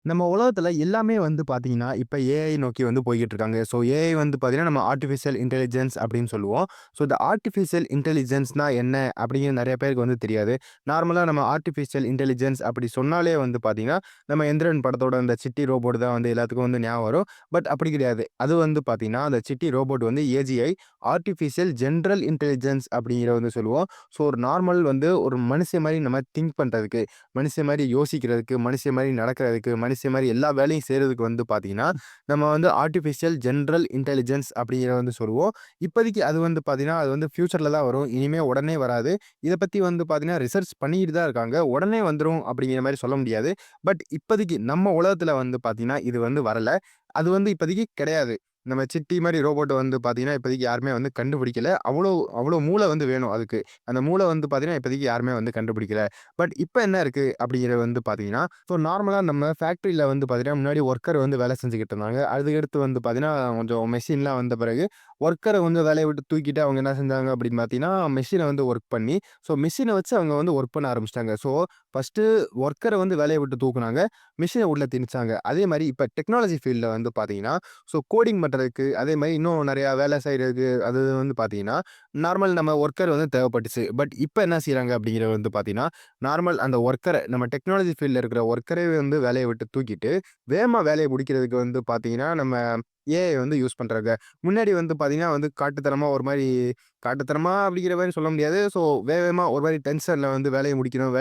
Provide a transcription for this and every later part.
நம்ம உலகத்துல எல்லாமே வந்து பார்த்தீங்கன்னா, இப்ப ஏஐ நோக்கி வந்து போய்க்கிட்டு இருக்காங்க. ஸோ ஏஐ வந்து பார்த்தீங்கன்னா, நம்ம ஆர்ட்டிஃபிஷியல் இன்டெலிஜென்ஸ் அப்படின்னு சொல்லுவோம். ஸோ இந்த ஆர்ட்டிஃபிஷியல் இன்டெலிஜென்ஸ்னா என்ன அப்படிங்கிறது நெறைய பேருக்கு வந்து தெரியாது. நார்மலா நம்ம ஆர்ட்டிஃபிஷியல் இன்டெலிஜென்ஸ் அப்படி சொன்னாலே வந்து பார்த்தீங்கன்னா, நம்ம எந்திரன் படத்தோட அந்த சிட்டி ரோபோட் தான் வந்து எல்லாத்துக்கும் வந்து ஞாபகம் வரும். பட் அப்படி கிடையாது. அது வந்து பார்த்தீங்கன்னா, அந்த சிட்டி ரோபோட் வந்து ஏஜிஐ ஆர்ட்டிஃபிஷியல் ஜெனரல் இன்டெலிஜென்ஸ் அப்படிங்கிறத வந்து சொல்லுவோம். ஸோ ஒரு நார்மல் வந்து ஒரு மனுஷன் மாரி நம்ம திங்க் பண்றதுக்கு, மனுஷன் மாரி யோசிக்கிறதுக்கு, மனுஷன் மாரி நடக்கிறதுக்கு, மனுஷன் மாரி எல்லா வேலையும் செய்றதுக்கு வந்து பார்த்தீங்கன்னா, நம்ம வந்து ஆர்ட்டிஃபிஷியல் ஜெனரல் இன்டெலிஜென்ஸ் அப்படிங்கிறத வந்து சொல்லுவோம். இப்போதைக்கு அது வந்து பார்த்தீங்கன்னா, அது வந்து ஃபியூச்சர்ல தான் வரும். இனிமே உடனே வராது. இத பத்தி வந்து பார்த்தீங்கன்னா, ரிசர்ச் பண்ணிட்டு தான் இருக்காங்க. உடனே வந்துரும் அப்படிங்கிற மாரி சொல்ல முடியாது. பட் இப்போதைக்கு நம்ம உலகத்துல வந்து பார்த்தீங்கன்னா, இது வந்து வரல. அது வந்து இப்போதைக்கு கிடையாது. நம்ம சிட்டி மாரி ரோபோட்ட வந்து பார்த்தீங்கன்னா, இப்போதைக்கு யாருமே வந்து கண்டுபிடிக்கல. அவ்வளோ அவ்வளோ மூளை வந்து வேணும் அதுக்கு. அந்த மூளை வந்து பார்த்தீங்கன்னா, இப்போதைக்கு யாருமே வந்து கண்டுபிடிக்கல. பட் இப்ப என்ன இருக்கு அப்படிங்கிறது வந்து பார்த்தீங்கன்னா, ஸோ நார்மலா நம்ம ஃபேக்டரியில வந்து பார்த்தீங்கன்னா, முன்னாடி ஒர்க்கர் வந்து வேலை செஞ்சுக்கிட்டு இருந்தாங்க. அதுக்கடுத்து வந்து பார்த்தீங்கன்னா, கொஞ்சம் மெஷின்லாம் வந்த பிறகு, ஒர்க்கர வந்து வேலைய விட்டு தூக்கிட்டு அவங்க என்ன செஞ்சாங்க அப்படின்னு பார்த்தீங்கன்னா, மெஷின வந்து ஒர்க் பண்ணி, ஸோ மெஷின வச்சு அவங்க வந்து ஒர்க் பண்ண ஆரம்பிச்சுட்டாங்க. ஸோ ஃபர்ஸ்ட்டு ஒர்க்கர வந்து வேலைய விட்டு தூக்குனாங்க. மெஷின உள்ள திணிச்சாங்க. அதே மாரி இப்ப டெக்னாலஜி ஃபீல்ட்ல வந்து பார்த்தீங்கன்னா, ஸோ கோடிங் பண்றதுக்கு, அதே மாரி இன்னும் நெறையா வேலை செய்றதுக்கு அது வந்து பார்த்தீங்கன்னா, நார்மல் நம்ம ஒர்க்கர் வந்து தேவைப்பட்டுச்சு. பட் இப்ப என்ன செய்றாங்க அப்படிங்கிறது வந்து பார்த்தீங்கன்னா, நார்மல் அந்த ஒர்க்கர நம்ம டெக்னாலஜி ஃபீல்ட்ல இருக்கிற ஒர்க்கரே வந்து வேலைய விட்டு தூக்கிட்டு, வேகமா வேலைய முடிக்கிறதுக்கு வந்து பார்த்தீங்கன்னா, நம்ம ஏஐ வந்து யூஸ் பண்றாங்க. முன்னாடி வந்து பார்த்தீங்கன்னா வந்து காட்டுத்தனமா ஒரு மாரி காட்டுத்தனமா அப்படிங்கிற மாரி சொல்ல முடியாது. ஸோ வேகமா ஒரு மாரி டென்ஷன்ல வந்து வேலைய முடிக்கணும்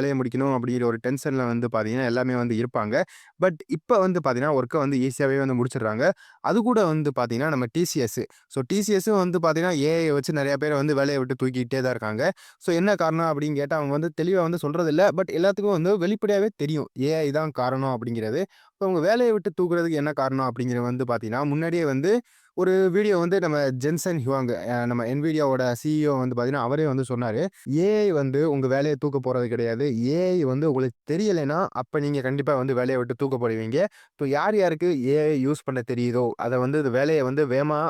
அப்படிங்கிற ஒரு டென்ஷன்ல வந்து பார்த்தீங்கன்னா, எல்லாமே வந்து இருப்பாங்க. பட் இப்ப வந்து பார்த்தீங்கன்னா, ஒர்க்க வந்து ஈஸியாவே வந்து முடிச்சிடுறாங்க. அதுக்கூட வந்து பார்த்தீங்கன்னா, நம்ம டிசிஎஸ். ஸோ டிசிஎஸும் வந்து பார்த்தீங்கன்னா, ஏஐ வச்சு நெறைய பேர வந்து வேலைய விட்டு தூக்கிட்டே தான் இருக்காங்க. ஸோ என்ன காரணம் அப்படின்னு கேட்டா, அவங்க வந்து தெளிவா வந்து சொல்றதில்ல. பட் எல்லாத்துக்கும் வந்து வெளிப்படையாவே தெரியும். ஏஐ தான் காரணம் அப்படிங்கிறது. இப்ப அவங்க வேலைய விட்டு தூக்குறதுக்கு என்ன காரணம் அப்படிங்கிறது வந்து பார்த்தீங்கன்னா, முன்னாடியே வந்து ஒரு வீடியோ வந்து நம்ம ஜென்சன் ஹுவாங் நம்ம NVIDIAவோட சிஇஓ வந்து பார்த்தீங்கன்னா, அவரே வந்து சொன்னாரு. ஏஐ வந்து உங்க வேலைய தூக்க போறது கிடையாது. ஏஐ வந்து உங்களுக்கு தெரியலைன்னா, அப்ப நீங்க கண்டிப்பா வந்து வேலைய விட்டு தூக்கப்படுவீங்க. இப்போ யார் யாருக்கு ஏஐ யூஸ் பண்ண தெரியுதோ, அத வந்து வேலைய வந்து வேகமா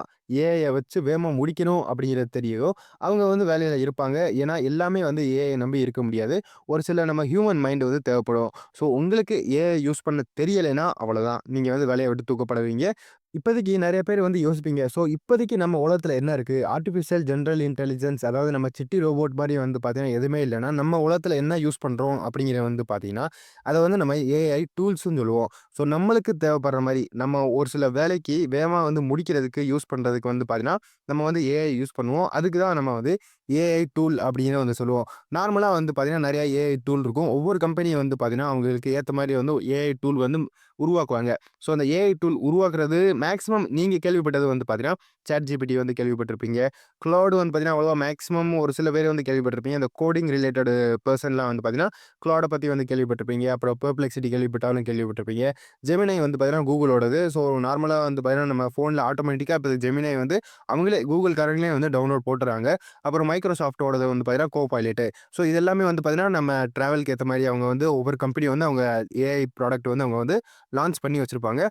ஏஐய வச்சு வேகமா முடிக்கணும் அப்படிங்கிறது தெரியுதோ, அவங்க வந்து வேலையில இருப்பாங்க. ஏன்னா, எல்லாமே வந்து ஏஐ நம்பி இருக்க முடியாது. ஒரு சில நம்ம ஹியூமன் மைண்ட் வந்து தேவைப்படும். ஸோ உங்களுக்கு ஏஐ யூஸ் பண்ண தெரியலைன்னா அவ்வளோதான். நீங்க வந்து வேலைய விட்டு தூக்கப்படுவீங்க. இப்போதைக்கு நெறைய பேர் வந்து யோசிப்பீங்க. ஸோ இப்போதைக்கு நம்ம உலகத்துல என்ன இருக்கு? ஆர்ட்டிபிஷியல் ஜெனரல் இன்டெலிஜென்ஸ் அதாவது நம்ம சிட்டி ரோபோட் மாரி வந்து பார்த்தீங்கன்னா, எதுவுமே இல்லன்னா, நம்ம உலகத்துல என்ன யூஸ் பண்றோம் அப்படிங்கிறத வந்து பார்த்தீங்கன்னா, அத வந்து நம்ம ஏஐ டூல்ஸ்ன்னு சொல்லுவோம். ஸோ நம்மளுக்கு தேவைப்படுற மாரி, நம்ம ஒரு சில வேலைக்கு வேகமா வந்து முடிக்கிறதுக்கு யூஸ் பண்றதுக்கு வந்து பார்த்தீங்கன்னா, நம்ம வந்து ஏஐ யூஸ் பண்ணுவோம். அதுக்கு தான் நம்ம வந்து ஏஐ டூல் அப்படின்னு வந்து சொல்லுவோம். நார்மலா வந்து பார்த்தீங்கன்னா, நெறைய ஏஐ டூல் இருக்கும். ஒவ்வொரு கம்பெனியும் வந்து பார்த்தீங்கன்னா, அவங்களுக்கு ஏத்த மாரி வந்து ஏஐ டூல் வந்து உருவாக்குவாங்க. ஸோ அந்த ஏஐ டூல் உருவாக்குறது மேக்ஸிமம் நீங்க கேள்விப்பட்டது வந்து பார்த்தீங்கன்னா, ChatGPT வந்து கேள்விப்பட்டிருப்பீங்க. Claude வந்து பார்த்தீங்கன்னா, அவ்வளவா மேக்ஸிமம் ஒரு சில பேர் வந்து கேள்விப்பட்டிருப்பீங்க. இந்த கோடிங் ரிலேட்டட் பெர்சன்லாம் வந்து பார்த்தீங்கன்னா, Claudeஅ பத்தி வந்து கேள்விப்பட்டிருப்பீங்க. அப்புறம் Perplexity கேள்விப்பட்டாலும் கேள்விப்பட்டிருப்பீங்க. Gemini வந்து பார்த்தீங்கன்னா, Googleஓடது. ஸோ நார்மலா வந்து பார்த்தீங்கன்னா, நம்ம ஃபோன்ல ஆட்டோமேட்டிக்கா இப்ப Gemini வந்து அவங்களே கூகுள்காரங்களே வந்து டவுன்லோட் போட்டுறாங்க. அப்புறம் Microsoftஓடது வந்து பார்த்தீங்கன்னா, Copilot. ஸோ இது எல்லாமே வந்து பார்த்தீங்கன்னா, நம்ம டிராவல்க்கு ஏத்த மாரி அவங்க வந்து ஒவ்வொரு கம்பெனி வந்து அவங்க ஏஐ ப்ராடக்ட் வந்து அவங்க வந்து லான்ச் பண்ணி வச்சிருப்பாங்க.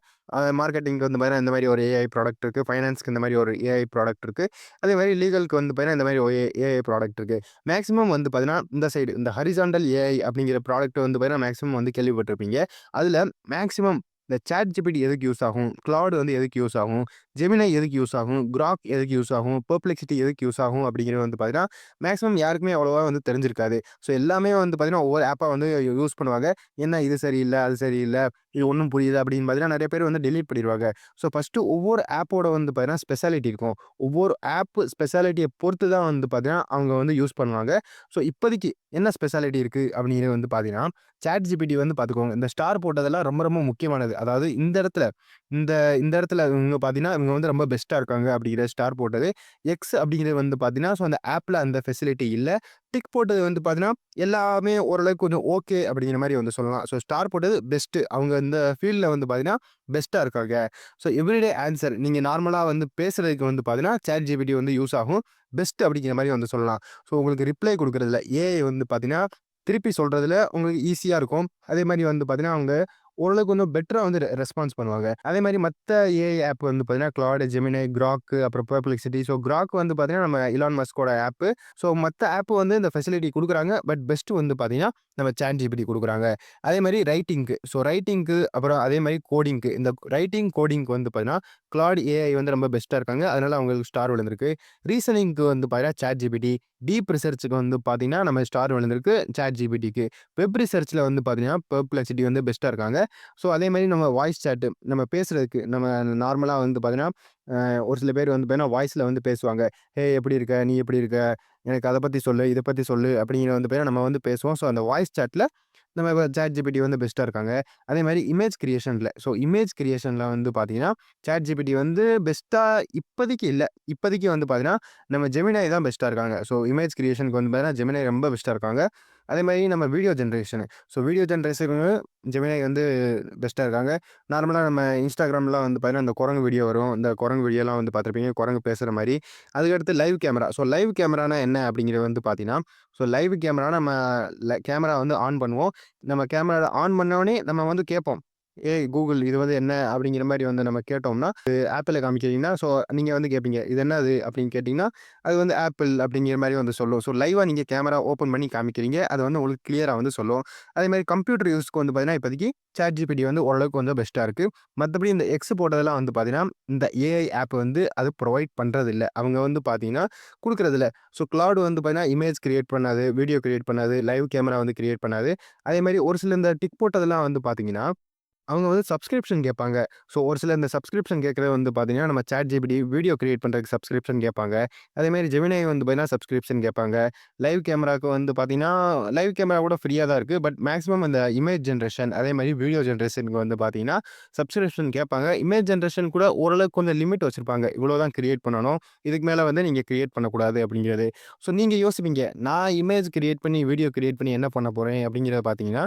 மார்க்கெட்டிங்க்கு வந்து பார்த்தீங்கன்னா, இந்த மாரி ஒரு ஏஐ ப்ராடக்ட் இருக்கு. ஃபைனான்ஸ்க்கு இந்த மாரி ஒரு ஏஐ ப்ராடக்ட் இருக்கு. அதே மாரி லீகல்க்கு வந்து பார்த்தீங்கன்னா, இந்த மாரி ஒரு ஏஐ ப்ராடக்ட் இருக்கு. மேக்ஸிமம் வந்து பார்த்தீங்கன்னா, இந்த சைடு இந்த ஹாரிசான்டல் ஏஐ அப்படிங்கிற ப்ராடக்ட் வந்து பார்த்தீங்கன்னா, மேக்ஸிமம் வந்து கேள்விப்பட்டிருப்பீங்க. அதுல மேக்ஸிமம் இந்த ChatGPT எதுக்கு யூஸ் ஆகும்? Claude வந்து எதுக்கு யூஸ் ஆகும்? Gemini எதுக்கு யூஸ் ஆகும்? Grok எதுக்கு யூஸ் ஆகும்? Perplexity எதுக்கு யூஸ் ஆகும்? அப்படிங்கிறது வந்து பார்த்தீங்கன்னா, மேக்ஸிமம் யாருக்குமே அவ்வளவா வந்து தெரிஞ்சிருக்காது. ஸோ எல்லாமே வந்து பார்த்தீங்கன்னா, ஒவ்வொரு ஆப்பா வந்து யூஸ் பண்ணுவாங்க. என்ன இது சரியில்ல, அது சரியில்ல, இது ஒண்ணும் புரியல அப்படின்னு பார்த்தீங்கன்னா, நெறைய பேர் வந்து டெலீட் பண்ணிருவாங்க. ஸோ ஃபர்ஸ்ட்டு ஒவ்வொரு ஆப்போட வந்து பார்த்தீங்கன்னா, ஸ்பெஷாலிட்டி இருக்கும். ஒவ்வொரு ஆப் ஸ்பெஷாலிட்டிய பொறுத்து தான் வந்து பார்த்தீங்கன்னா, அவங்க வந்து யூஸ் பண்ணுவாங்க. ஸோ இப்போதைக்கு என்ன ஸ்பெஷாலிட்டி இருக்கு அப்படிங்கிறது வந்து பார்த்தீங்கன்னா, ChatGPT வந்து பார்த்துக்கோங்க. இந்த ஸ்டார் போட்டதெல்லாம் ரொம்ப ரொம்ப முக்கியமானது. அதாவது இந்த இடத்துல இந்த இந்த இடத்துல இவங்க பார்த்தீங்கன்னா, இவங்க வந்து ரொம்ப பெஸ்ட்டா இருக்காங்க அப்படிங்கிற ஸ்டார் போட்டது. எக்ஸ் அப்படிங்கிறது வந்து பார்த்தீங்கன்னா, ஸோ அந்த ஆப்ல அந்த ஃபெசிலிட்டி இல்ல. டிக் போட்டது வந்து பார்த்தீங்கன்னா, எல்லாமே ஓரளவுக்கு கொஞ்சம் ஓகே அப்படிங்கிற மாரி வந்து சொல்லலாம். ஸோ ஸ்டார் போட்டது பெஸ்ட்டு. அவங்க இந்த ஃபீல்ட்ல வந்து பார்த்தீங்கன்னா, பெஸ்ட்டா இருக்காங்க. ஸோ எவ்ரிடே ஆன்ஸர் நீங்க நார்மலா வந்து பேசுறதுக்கு வந்து பார்த்தீங்கன்னா, ChatGPT வந்து யூஸ் ஆகும். பெஸ்ட் அப்படிங்கிற மாரி வந்து சொல்லலாம். ஸோ உங்களுக்கு ரிப்ளை குடுக்குறதுல ஏஐ வந்து பார்த்தீங்கன்னா, திருப்பி சொல்றதுல உங்களுக்கு ஈஸியா இருக்கும். அதே மாரி வந்து பார்த்தீங்கன்னா, அவங்க ஓரளவுக்கு கொஞ்சம் பெட்டரா வந்து ரெஸ்பான்ஸ் பண்ணுவாங்க. அதே மாரி மத்த ஏஐ ஆப் வந்து பார்த்தீங்கன்னா, Claude, Gemini, Grok அப்புறம் Perplexity. ஸோ Grok வந்து பார்த்தீங்கன்னா, நம்ம எலான் மஸ்கோட ஆப்பு. ஸோ மத்த ஆப் வந்து இந்த ஃபெசிலிட்டி குடுக்குறாங்க. பட் பெஸ்ட் வந்து பார்த்தீங்கன்னா, நம்ம ChatGPT குடுக்குறாங்க. அதே மாரி ரைட்டிங்க்கு. ஸோ ரைட்டிங்க்கு அப்புறம் அதே மாரி கோடிங்க்கு. இந்த ரைட்டிங், கோடிங்க்கு வந்து பார்த்தீங்கன்னா, Claude ஏஐ வந்து ரொம்ப பெஸ்ட்டா இருக்காங்க. அதனால அவங்களுக்கு ஸ்டார் விழுந்திருக்கு. ரீசனிங்க்கு வந்து பார்த்தீங்கன்னா, ChatGPT. டீப் ரிசர்ச்‌க்கு வந்து பார்த்தீங்கன்னா, நம்ம ஸ்டார் விழுந்திருக்கு ChatGPTக்கு. வெப் ரிசர்ச்‌ல வந்து பார்த்தீங்கன்னா, Perplexity வந்து பெஸ்ட்டா இருக்காங்க. ஸோ அதே மாரி நம்ம வாய்ஸ் சாட் நம்ம பேசுறதுக்கு நம்ம நார்மலா வந்து பார்த்தீங்கன்னா, ஒரு சில பேர் வந்து பார்த்தீங்கன்னா, வாய்ஸ்ல வந்து பேசுவாங்க. "ஹேய் எப்படி இருக்க? நீ எப்படி இருக்க? எனக்கு அத பத்தி சொல்லு, இத பத்தி சொல்லு" அப்படிங்கிற வந்து பார்த்தீங்கன்னா, நம்ம வந்து பேசுவோம். ஸோ அந்த வாய்ஸ் சாட்ல நம்ம ChatGPT வந்து பெஸ்ட்டா இருக்காங்க. அதே மாரி இமேஜ் கிரியேஷன்ல இமேஜ் கிரியேஷன்ல வந்து பார்த்தீங்கன்னா, ChatGPT வந்து பெஸ்ட்டா இப்போதைக்கு இல்ல. இப்போதைக்கு வந்து பார்த்தீங்கன்னா, நம்ம Gemini தான் பெஸ்ட்டா இருக்காங்க. ஸோ இமேஜ் கிரியேஷனுக்கு வந்து பார்த்தீங்கன்னா, Gemini ரொம்ப பெஸ்ட்டா இருக்காங்க. அதே மாரி நம்ம வீடியோ ஜெனரேஷன். வீடியோ ஜெனரேஷனுக்கு Gemini வந்து பெஸ்ட்டா இருக்காங்க. நார்மலா நம்ம Instagramலாம் வந்து பார்த்தீங்கன்னா, இந்த குரங்கு வீடியோ வரும். இந்த குரங்கு வீடியோலாம் வந்து பார்த்துருப்பீங்க. குரங்கு பேசுற மாரி. அதுக்கடுத்து லைவ் கேமரா. லைவ் கேமரானா என்ன அப்படிங்கிறது வந்து பார்த்தீங்கன்னா, லைவ் கேமரா நம்ம கேமரா வந்து ஆன் பண்ணுவோம். நம்ம கேமரா ஆன் பண்ணோனே நம்ம வந்து கேட்போம். "ஏய் கூகுள் இது வந்து என்ன?" அப்படிங்கிற மாரி வந்து நம்ம கேட்டோம்னா, ஆப்பிள்ல காமிக்கிறீங்கன்னா, நீங்க வந்து கேட்பீங்க. "இது என்னது?" அப்படின்னு கேட்டீங்கன்னா, அது வந்து ஆப்பிள் அப்படிங்கிற மாரி வந்து சொல்லும். லைவா நீங்க கேமரா ஓப்பன் பண்ணி காமிக்கிறீங்க. அது வந்து உங்களுக்கு கிளியரா வந்து சொல்லும். அதேமாரி கம்ப்யூட்டர் யூஸ்க்கு வந்து பார்த்தீங்கன்னா, இப்போதைக்கு ChatGPT வந்து ஓரளவுக்கு கொஞ்சம் பெஸ்ட்டா இருக்கு. மத்தபடி இந்த X போட்டதெல்லாம் வந்து பார்த்தீங்கன்னா, இந்த ஏஐ ஆப் வந்து அது புரொவைட் பண்றதில்ல. அவங்க வந்து பார்த்தீங்கன்னா, குடுக்குறதில்ல. Claude வந்து பார்த்தீங்கன்னா, இமேஜ் கிரியேட் பண்ணாது, வீடியோ கிரியேட் பண்ணாது, லைவ் கேமரா வந்து கிரியேட் பண்ணாது. அதேமாரி ஒரு சில இந்த டிக் போட்டதெல்லாம் வந்து பார்த்தீங்கன்னா அவங்க வந்து சப்ஸ்கிரிப்ஷன் கேட்பாங்க. ஒரு சில இந்த சப்ஸ்கிரிப்ஷன் கேட்கிறது வந்து பார்த்தீங்கன்னா, நம்ம ChatGPT வீடியோ கிரியேட் பண்றதுக்கு சப்ஸ்கிரிப்ஷன் கேட்பாங்க. அதேமாரி Gemini வந்து பார்த்தீங்கன்னா, சப்ஸ்கிரிப்ஷன் கேட்பாங்க. லைவ் கேமராக்கு வந்து பார்த்தீங்கன்னா, லைவ் கேமரா கூட ஃப்ரீயா தான் இருக்கு. பட் மேக்ஸிமம் அந்த இமேஜ் ஜெனரேஷன் அதேமாரி வீடியோ ஜெனரேஷனுக்கு வந்து பார்த்தீங்கன்னா, சப்ஸ்கிரிப்ஷன் கேட்பாங்க. இமேஜ் ஜெனரேஷன் கூட ஓரளவுக்கு கொஞ்சம் லிமிட் வச்சிருப்பாங்க. இவ்வளோ தான் கிரியேட் பண்ணணும். இதுக்கு மேல வந்து நீங்க கிரியேட் பண்ணக்கூடாது அப்படிங்கிறது. நீங்க யோசிப்பீங்க, நான் இமேஜ் கிரியேட் பண்ணி, வீடியோ கிரியேட் பண்ணி என்ன பண்ண போறேன் அப்படிங்கிறத பார்த்தீங்கன்னா,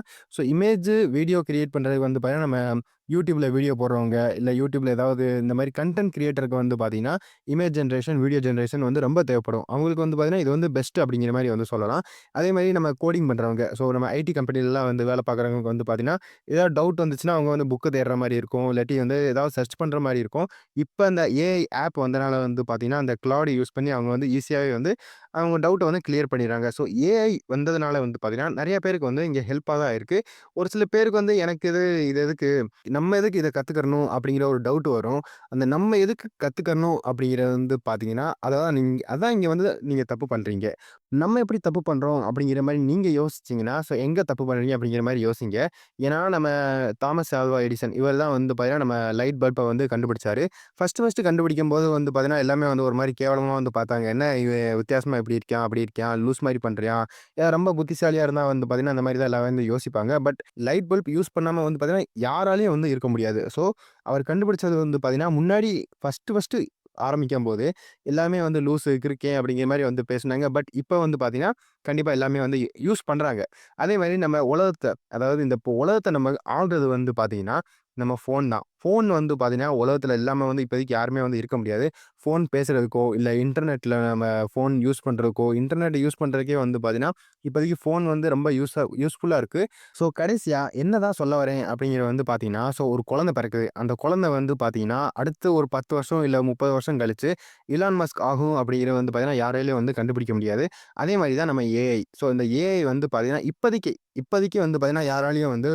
இமேஜ், வீடியோ கிரியேட் பண்றதுக்கு வந்து பார்த்தீங்கன்னா, நம்ம YouTubeல வீடியோ போடுறவங்க, இல்ல YouTubeல ஏதாவது இந்த மாரி கன்டென்ட் கிரியேட்டருக்கு வந்து பார்த்தீங்கன்னா, இமேஜ் ஜெனரேஷன், வீடியோ ஜெனரேஷன் வந்து ரொம்ப தேவைப்படும். அவங்களுக்கு வந்து பார்த்தீங்கன்னா, இது வந்து பெஸ்ட் அப்படிங்கிற மாரி வந்து சொல்லலாம். அதே மாரி நம்ம கோடிங் பண்றவங்க, நம்ம ஐடி கம்பெனிலலாம் வந்து வேலை பார்க்குறவங்களுக்கு வந்து பார்த்தீங்கன்னா, ஏதாவது டவுட் வந்துச்சுன்னா, அவங்க வந்து புக் தேடுற மாரி இருக்கும். இல்லாட்டி வந்து ஏதாவது சர்ச் பண்ற மாரி இருக்கும். இப்ப அந்த ஏஐ ஆப் வந்தனால வந்து பார்த்தீங்கன்னா, அந்த Claude யூஸ் பண்ணி அவங்க வந்து ஈஸியாவே வந்து அவங்க டவுட்ட வந்து கிளியர் பண்ணிடுறாங்க. ஏஐ வந்ததுனால வந்து பார்த்தீங்கன்னா, நெறைய பேருக்கு வந்து இங்க ஹெல்ப்பா தான் இருக்கு. ஒரு சில பேருக்கு வந்து எனக்கு இது எதுக்கு? நம்ம எதுக்கு இத கத்துக்கிறணும்? அப்படிங்கிற ஒரு டவுட் வரும். அந்த நம்ம எதுக்கு கத்துக்கணும் அப்படிங்கிறது வந்து பார்த்தீங்கன்னா, அதான் இங்க வந்து நீங்க தப்பு பண்றீங்க. நம்ம எப்படி தப்பு பண்றோம் அப்படிங்கிற மாரி நீங்க யோசிச்சீங்கன்னா, எங்க தப்பு பண்றீங்க அப்படிங்கிற மாரி யோசிங்க. ஏன்னா நம்ம தாமஸ் ஆல்வா எடிசன் இவர் தான் வந்து பார்த்தீங்கன்னா, நம்ம லைட் பல்ப வந்து கண்டுபிடிச்சாரு. ஃபர்ஸ்ட்டு கண்டுபிடிக்கும்போது வந்து பார்த்தீங்கன்னா, எல்லாமே வந்து ஒரு மாரி கேவலமா வந்து பார்த்தாங்க. என்ன இவன் வித்தியாசமா இப்படி இருக்கான், அப்படி இருக்கான், லூஸ் மாரி பண்றான். ரொம்ப புத்திசாலியா இருந்தா வந்து பார்த்தீங்கன்னா, அந்த மாரி தான் எல்லாரும் வந்து யோசிப்பாங்க. பட் லைட் பல்ப் யூஸ் பண்ணாம வந்து பார்த்தீங்கன்னா, யாராலயும் வந்து இருக்க முடியாது. அவர் கண்டுபிடிச்சது வந்து பார்த்தீங்கன்னா, முன்னாடி ஃபர்ஸ்ட்டு ஆரம்பிக்கும்போது எல்லாமே வந்து லூசு, கிறுக்கன் அப்படிங்கிற மாரி வந்து பேசுனாங்க. பட் இப்ப வந்து பார்த்தீங்கன்னா, கண்டிப்பா எல்லாமே வந்து யூஸ் பண்றாங்க. அதே மாரி நம்ம அதாவது இந்த உலகத்த நம்ம ஆள்றது வந்து பார்த்தீங்கன்னா, நம்ம ஃபோன் தான். ஃபோன் வந்து பார்த்தீங்கன்னா, உலகத்துல இல்லாம வந்து இப்போதைக்கு யாருமே வந்து இருக்க முடியாது. ஃபோன் பேசுறதுக்கோ, இல்ல இன்டர்நெட்ல நம்ம ஃபோன் யூஸ் பண்றதுக்கோ, இன்டர்நெட் யூஸ் பண்றதுக்கே வந்து பார்த்தீங்கன்னா, இப்போதைக்கு ஃபோன் வந்து ரொம்ப யூஸ்ஃபுல்லா இருக்கு. கடைசியா என்னதான் சொல்ல வரேன் அப்படிங்கிறது வந்து பார்த்தீங்கன்னா, ஒரு குழந்தை பிறக்குது. அந்த குழந்தை வந்து பார்த்தீங்கன்னா, அடுத்து ஒரு 10 வருஷம் இல்ல 30 வருஷம் கழிச்சு இலான் மஸ்க் ஆகும் அப்படிங்கிறது வந்து பார்த்தீங்கன்னா, யாராலயும் வந்து கண்டுபிடிக்க முடியாது. அதே மாரி தான் நம்ம ஏஐ. இந்த ஏஐ வந்து பார்த்தீங்கன்னா, இப்போதைக்கு இப்போதைக்கு வந்து பார்த்தீங்கன்னா, யாராலயும் வந்து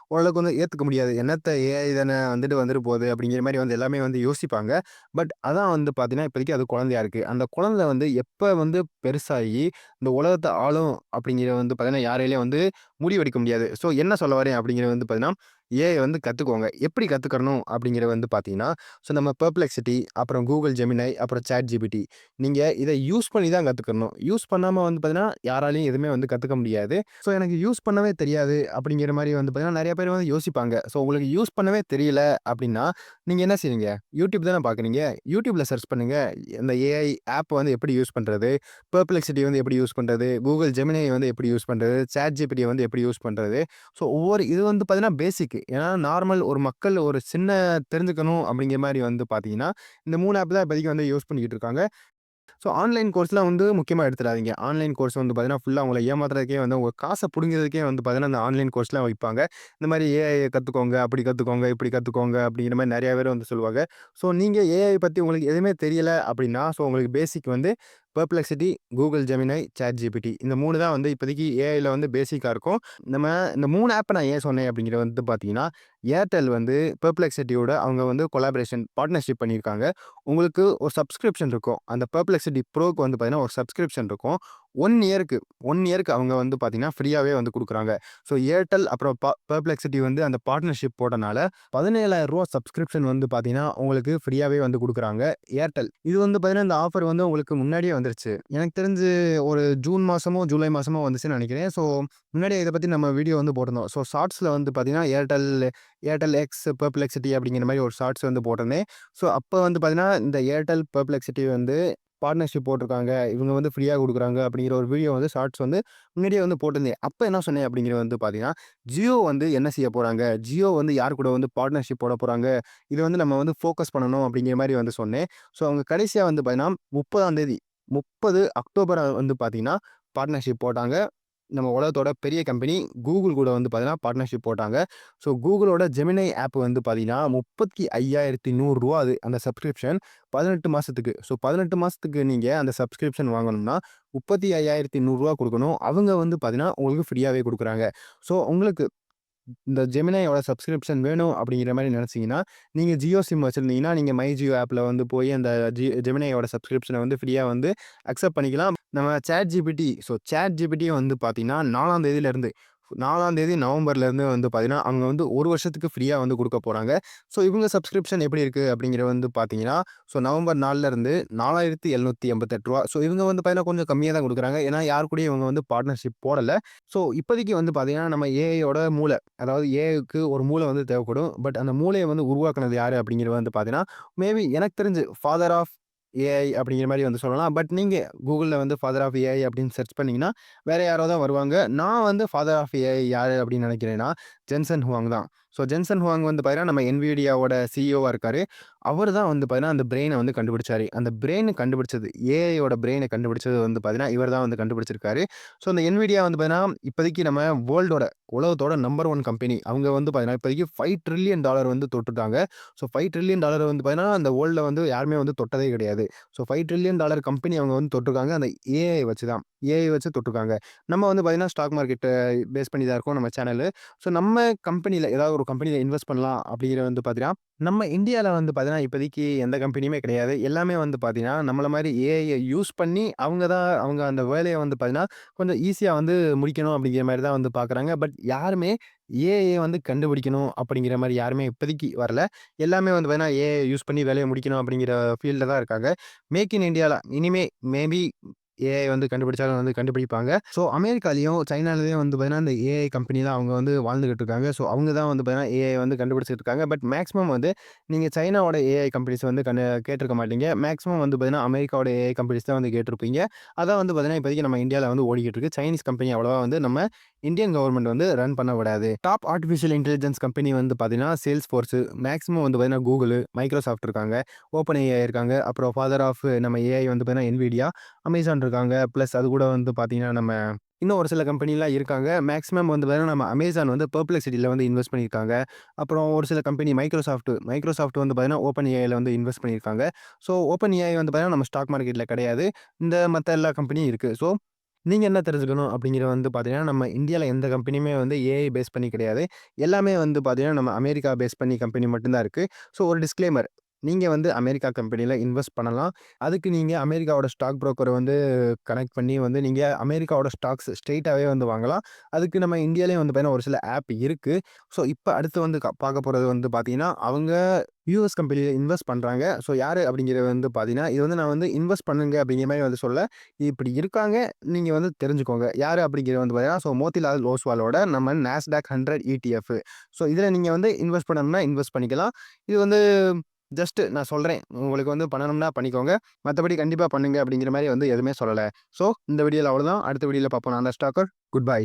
ஓரளவுக்கு வந்து ஏத்துக்க முடியாது. என்னத்த ஏஐ தானே வந்துட்டு போகுது அப்படிங்கிற மாரி வந்து எல்லாமே வந்து யோசிப்பாங்க. பட் அதான் வந்து பார்த்தீங்கன்னா, இப்போதைக்கு அது குழந்தையா இருக்கு. அந்த குழந்தை வந்து எப்ப வந்து பெருசாகி இந்த உலகத்த ஆளும் அப்படிங்கிறது வந்து பார்த்தீங்கன்னா, யாராலயும் வந்து முடிவெடுக்க முடியாது. என்ன சொல்ல வரேன் அப்படிங்கிறது வந்து பார்த்தீங்கன்னா, ஏஐ வந்து கத்துக்கோங்க. எப்படி கத்துக்கணும் அப்படிங்கிறது வந்து பார்த்தீங்கன்னா, நம்ம Perplexity, அப்புறம் Google Gemini, அப்புறம் ChatGPT. நீங்க இத யூஸ் பண்ணி தான் கத்துக்கணும். யூஸ் பண்ணாம வந்து பார்த்தீங்கன்னா, யாராலயும் எதுவுமே வந்து கத்துக்க முடியாது. எனக்கு யூஸ் பண்ணவே தெரியாது அப்படிங்கிற மாரி வந்து பார்த்தீங்கன்னா, நெறைய பேர் வந்து யோசிப்பாங்க. உங்களுக்கு யூஸ் பண்ணவே தெரியல அப்படின்னா, நீங்க என்ன செய்வீங்க? YouTube தானே பார்க்குறீங்க. YouTubeல சர்ச் பண்ணுங்க. இந்த ஏஐ ஆப் வந்து எப்படி யூஸ் பண்றது? Perplexity வந்து எப்படி யூஸ் பண்றது? Google Gemini வந்து எப்படி யூஸ் பண்றது? ChatGPT வந்து எப்படி யூஸ் பண்றது? ஒவ்வொரு இது வந்து பார்த்தீங்கன்னா பேசிக். ஏன்னா நார்மல் ஒரு மக்கள் ஒரு சின்ன தெரிஞ்சுக்கணும் அப்படிங்கிற மாரி வந்து பார்த்தீங்கன்னா, இந்த 3 ஆப் தான் இப்போதைக்கு வந்து யூஸ் பண்ணிக்கிட்டு இருக்காங்க. ஸோ ஆன்லைன் கோர்ஸ்லாம் வந்து முக்கியமா எடுத்துடாதீங்க. ஆன்லைன் கோர்ஸ் வந்து பார்த்தீங்கன்னா, ஃபுல்லா உங்கள ஏமாத்துறதுக்கே வந்து உங்க காச புடுங்குறதுக்கே வந்து பார்த்தீங்கன்னா, அந்த ஆன்லைன் கோர்ஸ்லாம் வைப்பாங்க. இந்த மாரி ஏஐ கத்துக்கோங்க, அப்படி கத்துக்கோங்க, இப்படி கத்துக்கோங்க அப்படிங்கிற மாரி நெறைய பேர் வந்து சொல்லுவாங்க. ஸோ நீங்க ஏஐ பத்தி உங்களுக்கு எதுவுமே தெரியல அப்படின்னா, ஸோ உங்களுக்கு பேசிக் வந்து பெர்ப்ளெக்ஸிட்டி, Google Gemini, ChatGPT இந்த 3 தான் வந்து இப்போதைக்கு ஏஐல வந்து பேசிக்கா இருக்கும். நம்ம இந்த 3 ஆப்ப நான் ஏன் சொன்னேன் அப்படிங்கிறது வந்து பார்த்தீங்கன்னா, ஏர்டெல் வந்து பெர்ப்ளெக்ஸிட்டியோட அவங்க வந்து கொலாபரேஷன் பார்ட்னர்ஷிப் பண்ணியிருக்காங்க. உங்களுக்கு ஒரு சப்ஸ்கிரிப்ஷன் இருக்கும். அந்த பெர்ப்ளெக்ஸிட்டி ப்ரோக்கு வந்து பார்த்தீங்கன்னா, ஒரு சப்ஸ்கிரிப்ஷன் இருக்கும். 1 இயர்க்கு 1 இயர்க்கு அவங்க வந்து பார்த்தீங்கன்னா, ஃப்ரீயாவே வந்து குடுக்குறாங்க. ஸோ ஏர்டெல் அப்புறம் பெர்ப்ளெக்ஸிட்டி வந்து அந்த பார்ட்னர்ஷிப் போட்டனால ரூ. 17,000 சப்ஸ்கிரிப்ஷன் வந்து பார்த்தீங்கன்னா, உங்களுக்கு ஃப்ரீயாவே வந்து குடுக்குறாங்க ஏர்டெல். இது வந்து பார்த்தீங்கன்னா, இந்த ஆஃபர் வந்து உங்களுக்கு முன்னாடியே வந்துருச்சு. எனக்கு தெரிஞ்சு ஒரு ஜூன் மாசமோ, ஜூலை மாசமோ வந்துச்சுன்னு நெனைக்கிறேன். ஸோ முன்னாடியே இத பத்தி நம்ம வீடியோ வந்து போட்டிருந்தோம். ஸோ ஷார்ட்ஸ்ல வந்து பார்த்தீங்கன்னா, ஏர்டெல் எக்ஸ் பெர்ப்ளெக்ஸிட்டி அப்படிங்கிற மாரி ஒரு ஷார்ட்ஸ் வந்து போட்டிருந்தேன். ஸோ அப்ப வந்து பார்த்தீங்கன்னா, இந்த ஏர்டெல் பெர்ப்ளெக்ஸிட்டி வந்து பார்ட்னர்ஷிப் போட்டிருக்காங்க. இவங்க வந்து ஃப்ரீயா குடுக்குறாங்க அப்படிங்கிற ஒரு வீடியோ வந்து ஷார்ட்ஸ் வந்து முன்னாடியே வந்து போட்டிருந்தேன். அப்ப என்ன சொன்னேன் அப்படிங்கிறது வந்து பார்த்தீங்கன்னா, ஜியோ வந்து என்ன செய்ய போறாங்க? ஜியோ வந்து யார் கூட வந்து பார்ட்னர்ஷிப் போட போறாங்க? இத வந்து நம்ம வந்து ஃபோக்கஸ் பண்ணணும் அப்படிங்கிற மாரி வந்து சொன்னேன். ஸோ அவங்க கடைசியா வந்து பார்த்தீங்கன்னா, 30ஆம் தேதி 30 அக்டோபர் வந்து பார்த்தீங்கன்னா, பார்ட்னர்ஷிப் போட்டாங்க. நம்ம உலகத்தோட பெரிய கம்பெனி Google கூட வந்து பார்த்தீங்கன்னா, பார்ட்னர்ஷிப் போட்டாங்க. ஸோ Googleஓட Gemini ஆப் வந்து பார்த்தீங்கன்னா, ரூ. 35,100 அது அந்த சப்ஸ்கிரிப்ஷன் 18 மாசத்துக்கு. ஸோ 18 மாசத்துக்கு நீங்க அந்த சப்ஸ்கிரிப்ஷன் வாங்கணும்னா, ரூ. 35,100 குடுக்கணும். அவங்க வந்து பார்த்தீங்கன்னா, உங்களுக்கு ஃப்ரீயாவே குடுக்குறாங்க. ஸோ உங்களுக்கு இந்த ஜெமினியோட சப்ஸ்கிரிப்ஷன் வேணும் அப்படிங்கிற மாரி நெனச்சீங்கன்னா, நீங்க ஜியோ சிம் வச்சிருந்தீங்கன்னா, நீங்க மை ஜியோ ஆப்ல வந்து போய் அந்த ஜெமினியோட சப்ஸ்கிரிப்ஷன வந்து ஃப்ரீயா வந்து அக்செப்ட் பண்ணிக்கலாம். நம்ம ChatGPT வந்து பார்த்தீங்கன்னா, 4ஆம் தேதியிலருந்து 4ஆம் தேதி நவம்பர்லேருந்து வந்து பார்த்தீங்கன்னா, அவங்க வந்து 1 வருஷத்துக்கு ஃப்ரீயா வந்து குடுக்க போறாங்க. ஸோ இவங்க சப்ஸ்கிரிப்ஷன் எப்படி இருக்கு அப்படிங்கிறது வந்து பார்த்தீங்கன்னா, ஸோ நவம்பர் 4லருந்து ரூ. 4,788 ஸோ இவங்க வந்து பார்த்தீங்கன்னா, கொஞ்சம் கம்மியா தான் குடுக்குறாங்க. ஏன்னா, யார் கூடயும் இவங்க வந்து பார்ட்னர்ஷிப் போடல. ஸோ இப்போதைக்கு வந்து பார்த்தீங்கன்னா, நம்ம ஏஐயோட மூளை. அதாவது ஏஐக்கு ஒரு மூளை வந்து தேவைப்படும். பட் அந்த மூளைய வந்து உருவாக்குனது யாரு அப்படிங்கிறது வந்து பார்த்தீங்கன்னா, மேபி எனக்கு தெரிஞ்சு ஃபாதர் ஆஃப் ஏஐ அப்படிங்கிற மாரி வந்து சொல்லலாம். பட் நீங்க Googleல வந்து ஃபாதர் ஆஃப் ஏஐ அப்படின்னு சர்ச் பண்ணீங்கன்னா, வேற யாரோ தான் வருவாங்க. நான் வந்து ஃபாதர் ஆஃப் ஏஐ யாரு அப்படின்னு நினைக்கிறேன்னா, ஜென்சன் ஹுவாங் தான். ஸோ ஜென்சன் ஹுவாங் வந்து பார்த்தீங்கன்னா, நம்ம NVIDIAவோட சிஇஓவா இருக்காரு. அவரு தான் வந்து பார்த்தீங்கன்னா, அந்த பிரெயின வந்து கண்டுபிடிச்சாரு. அந்த பிரெயின் கண்டுபிடிச்சது ஏஐயோட பிரெயின கண்டுபிடிச்சது வந்து பார்த்தீங்கன்னா, இவர் தான் வந்து கண்டுபிடிச்சிருக்காரு. ஸோ அந்த NVIDIA வந்து பார்த்தீங்கன்னா, இப்போதைக்கு நம்ம உலகத்தோட நம்பர் 1 கம்பெனி. அவங்க வந்து பார்த்தீங்கன்னா, இப்போதைக்கு $5 ட்ரில்லியன் வந்து தொட்டுட்டாங்க. ஸோ $5 ட்ரில்லியன் வந்து பார்த்தீங்கன்னா, அந்த வேர்ல்ட்ல வந்து யாருமே வந்து தொட்டதே கிடையாது. ஸோ $5 ட்ரில்லியன் கம்பெனி அவங்க வந்து தொட்டுருக்காங்க. அந்த ஏஐ வச்சு தான். ஏஐ வச்சு தொட்டுருக்காங்க. நம்ம வந்து பார்த்தீங்கன்னா, ஸ்டாக் மார்க்கெட்ட பேஸ் பண்ணி தான் இருக்கோம் நம்ம சேனலு. ஸோ நம்ம கம்பெனில ஏதாவது ஒரு கம்பெனில இன்வெஸ்ட் பண்ணலாம் அப்படிங்கிறது வந்து பார்த்தீங்கன்னா, நம்ம இந்தியால வந்து பார்த்தீங்கன்னா, இப்போதைக்கு எந்த கம்பெனியுமே கிடையாது. எல்லாமே வந்து பார்த்தீங்கன்னா, நம்மள மாரி ஏஐய யூஸ் பண்ணி அவங்க அந்த வேலைய வந்து பார்த்தீங்கன்னா, கொஞ்சம் ஈஸியா வந்து முடிக்கணும் அப்படிங்கிற மாரி தான் வந்து பார்க்குறாங்க. பட் யாருமே ஏஐய வந்து கண்டுபிடிக்கணும் அப்படிங்கிற மாரி யாருமே இப்போதைக்கு வரல. எல்லாமே வந்து பார்த்தீங்கன்னா, ஏஐ யூஸ் பண்ணி வேலைய முடிக்கணும் அப்படிங்கிற ஃபீல்ட்ல தான் இருக்காங்க. மேக் இன் இண்டியால இனிமே மேபி ஏஐ வந்து கண்டுபிடிச்சாலும் வந்து கண்டுபிடிப்பாங்க. ஸோ அமெரிக்காலயும், சைனாலயும் வந்து பார்த்தீங்கன்னா, இந்த ஏஐ கம்பெனி தான் அவங்க வந்து வாழ்ந்துகிட்டு இருக்காங்க. ஸோ அவங்க தான் வந்து பார்த்தீங்கன்னா, ஏஐ வந்து கண்டுபிடிச்சிட்டு இருக்காங்க. பட் மேக்ஸிமம் வந்து நீங்க சைனாவோட ஏஐ கம்பெனிஸ் வந்து கேட்டிருக்க மாட்டீங்க. மேக்ஸிமம் வந்து பார்த்தீங்கன்னா, அமெரிக்காவோட ஏஐ கம்பெனிஸ் தான் வந்து கேட்டிருப்பீங்க. அதான் வந்து பார்த்தீங்கன்னா, இப்போதைக்கு நம்ம இந்தியால வந்து ஓடிக்கிட்டு இருக்கு. சைனீஸ் கம்பெனி அவ்வளவா வந்து நம்ம இந்தியன் கவர்ன்மெண்ட் வந்து ரன் பண்ண விடாது. டாப் ஆர்டிஃபிஷியல் இன்டெலிஜென்ஸ் கம்பெனி வந்து பார்த்தீங்கன்னா, Salesforce மேக்ஸிமம் வந்து பார்த்தீங்கன்னா, Google, Microsoft இருக்காங்க. OpenAI இருக்காங்க. அப்புறம் ஃபாதர் ஆஃப் நம்ம ஏஐ வந்து பார்த்தீங்கன்னா, NVIDIA, Amazon இருக்காங்க. பிளஸ் அது கூட வந்து பார்த்தீங்கன்னா, நம்ம இன்னும் ஒரு சில கம்பெனிலாம் இருக்காங்க. மேக்ஸிமம் வந்து பார்த்தீங்கன்னா, நம்ம Amazon வந்து பெர்ப்ளெக்ஸிட்டில வந்து இன்வெஸ்ட் பண்ணியிருக்காங்க. அப்புறம் ஒரு சில கம்பெனி மைக்ரோசாஃப்ட் வந்து பார்த்தீங்கன்னா, OpenAIல வந்து இன்வெஸ்ட் பண்ணியிருக்காங்க. ஸோ OpenAI வந்து பார்த்தீங்கன்னா, நம்ம ஸ்டாக் மார்க்கெட்ல கிடையாது. மத்த எல்லா கம்பெனியும் இருக்கு. ஸோ நீங்க என்ன தெரிஞ்சுக்கணும் அப்படிங்கிறது வந்து பார்த்தீங்கன்னா, நம்ம இந்தியால எந்த கம்பெனியுமே வந்து ஏஐ பேஸ் பண்ணி கிடையாது. எல்லாமே வந்து பார்த்தீங்கன்னா, நம்ம அமெரிக்கா பேஸ் பண்ணி கம்பெனி மட்டும் தான் இருக்கு. ஸோ ஒரு டிஸ்க்ளைமர். நீங்க வந்து அமெரிக்கா கம்பெனில இன்வெஸ்ட் பண்ணலாம். அதுக்கு நீங்க அமெரிக்காவோட ஸ்டாக் புரோக்கர வந்து கனெக்ட் பண்ணி வந்து நீங்க அமெரிக்காவோட ஸ்டாக்ஸ் ஸ்ட்ரெய்ட்டாவே வந்து வாங்கலாம். அதுக்கு நம்ம இந்தியாலயும் வந்து பார்த்தீங்கன்னா, ஒரு சில ஆப் இருக்கு. ஸோ இப்ப அடுத்து வந்து பார்க்க போறது வந்து பார்த்தீங்கன்னா, அவங்க யுஎஸ் கம்பெனில இன்வெஸ்ட் பண்றாங்க. ஸோ யாரு அப்படிங்கிறது வந்து பார்த்தீங்கன்னா, இது வந்து நான் வந்து இன்வெஸ்ட் பண்ணுங்க அப்படிங்கிற மாரி வந்து சொல்லல. இப்படி இருக்காங்க. நீங்க வந்து தெரிஞ்சுக்கோங்க. யாரு அப்படிங்கிறது வந்து பார்த்தீங்கன்னா, ஸோ மோத்திலால் ஓஸ்வாலோட நம்ம NASDAQ 100 ETF. ஸோ இதுல நீங்க வந்து இன்வெஸ்ட் பண்ணணும்னா இன்வெஸ்ட் பண்ணிக்கலாம். இது வந்து ஜஸ்ட் நான் சொல்றேன். உங்களுக்கு வந்து பண்ணணும்னா பண்ணிக்கோங்க. மத்தபடி கண்டிப்பா பண்ணுங்க அப்படிங்கிற மாரி வந்து எதுவுமே சொல்லல. ஸோ இந்த வீடியோல அவ்வளோதான். அடுத்த வீடியோல பார்ப்போம். நான் தான் ஸ்டாக்கர். Good bye.